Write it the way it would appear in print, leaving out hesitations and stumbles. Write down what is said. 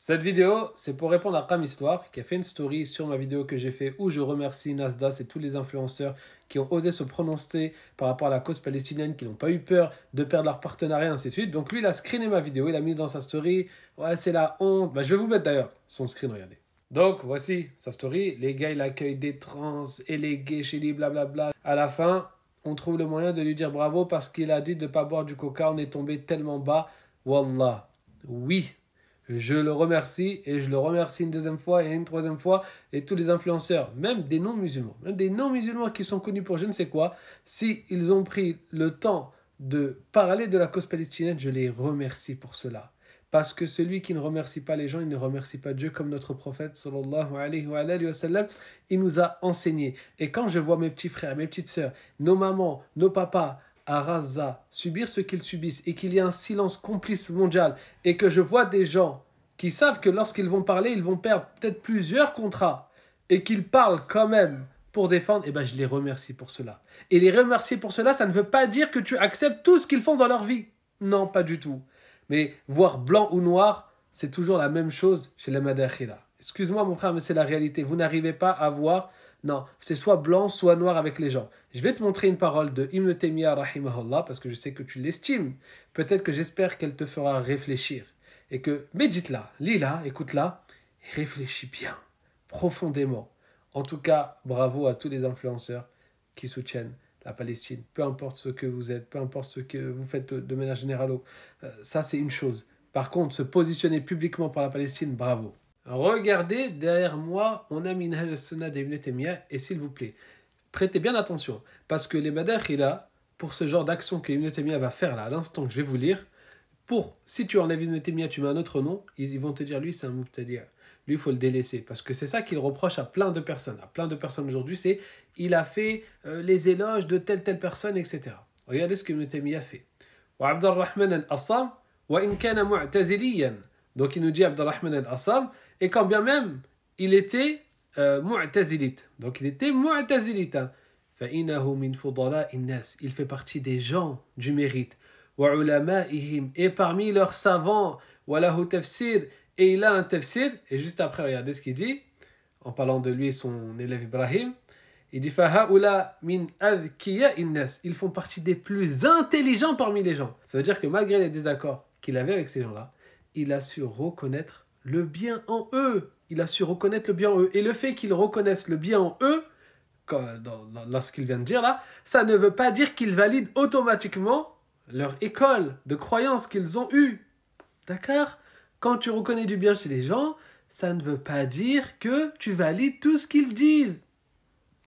Cette vidéo, c'est pour répondre à Kam Histoire, qui a fait une story sur ma vidéo que j'ai fait où je remercie Nasdaq et tous les influenceurs qui ont osé se prononcer par rapport à la cause palestinienne, qui n'ont pas eu peur de perdre leur partenariat, ainsi de suite. Donc lui, il a screené ma vidéo, il a mis dans sa story, ouais, c'est la honte. Bah, je vais vous mettre d'ailleurs son screen, regardez. Donc voici sa story, les gars, il accueille des trans et les gays chez lui, blablabla. À la fin, on trouve le moyen de lui dire bravo parce qu'il a dit de ne pas boire du coca, on est tombé tellement bas. Wallah, oui. Je le remercie et je le remercie une deuxième fois et une troisième fois et tous les influenceurs, même des non-musulmans qui sont connus pour je ne sais quoi, si ils ont pris le temps de parler de la cause palestinienne, je les remercie pour cela. Parce que celui qui ne remercie pas les gens, il ne remercie pas Dieu comme notre prophète sallallahu alayhi wa sallam, il nous a enseigné. Et quand je vois mes petits frères, mes petites sœurs, nos mamans, nos papas, à Gaza, subir ce qu'ils subissent et qu'il y a un silence complice mondial et que je vois des gens qui savent que lorsqu'ils vont parler, ils vont perdre peut-être plusieurs contrats et qu'ils parlent quand même pour défendre, eh ben je les remercie pour cela. Et les remercier pour cela, ça ne veut pas dire que tu acceptes tout ce qu'ils font dans leur vie. Non, pas du tout. Mais voir blanc ou noir, c'est toujours la même chose chez les Madakhila. Excuse-moi mon frère, mais c'est la réalité. Vous n'arrivez pas à voir. Non, c'est soit blanc, soit noir avec les gens. Je vais te montrer une parole de Ibn Taymiyyah rahimahullah parce que je sais que tu l'estimes. Peut-être que j'espère qu'elle te fera réfléchir. Et que médite-la, lis-la, écoute-la et réfléchis bien, profondément. En tout cas, bravo à tous les influenceurs qui soutiennent la Palestine. Peu importe ce que vous êtes, peu importe ce que vous faites de manière générale. Ça, c'est une chose. Par contre, se positionner publiquement pour la Palestine, bravo. Regardez, derrière moi, on a Minhaj al-Sunnah d'Ibn Taymiyyah, et s'il vous plaît, prêtez bien attention, parce que les Madakhila, pour ce genre d'action que Ibn Taymiyyah va faire là, à l'instant que je vais vous lire, si tu enlèves Ibn Taymiyyah, tu mets un autre nom, ils vont te dire, lui, c'est un Mubtadi'. Lui, il faut le délaisser, parce que c'est ça qu'il reproche à plein de personnes. À plein de personnes aujourd'hui, c'est, il a fait les éloges de telle personne, etc. Regardez ce que Ibn Taymiyyah fait. Wa Abdurrahman al-Assam, wa in kana mu'taziliyan. Donc il nous dit Abdurrahman al-Assam, et quand bien même il était mu'tazilite. Donc il était mu'tazilite. فَإِنَّهُ مِنْ فُضَلَاءِ النَّاسِ. Il fait partie des gens du mérite. وَعُلَمَائِهِمْ. Et parmi leurs savants, وَلَهُ تَفْسِير. Et il a un tafsir. Et juste après, regardez ce qu'il dit, en parlant de lui et son élève Ibrahim. Il dit فَهَؤُلَا مِنْ أَذْكِيَاءِ النَّاسِ. Ils font partie des plus intelligents parmi les gens. Ça veut dire que malgré les désaccords qu'il avait avec ces gens-là, il a su reconnaître le bien en eux. Il a su reconnaître le bien en eux. Et le fait qu'ils reconnaissent le bien en eux, dans ce qu'il vient de dire là, ça ne veut pas dire qu'ils valident automatiquement leur école de croyance qu'ils ont eue. D'accord? Quand tu reconnais du bien chez les gens, ça ne veut pas dire que tu valides tout ce qu'ils disent.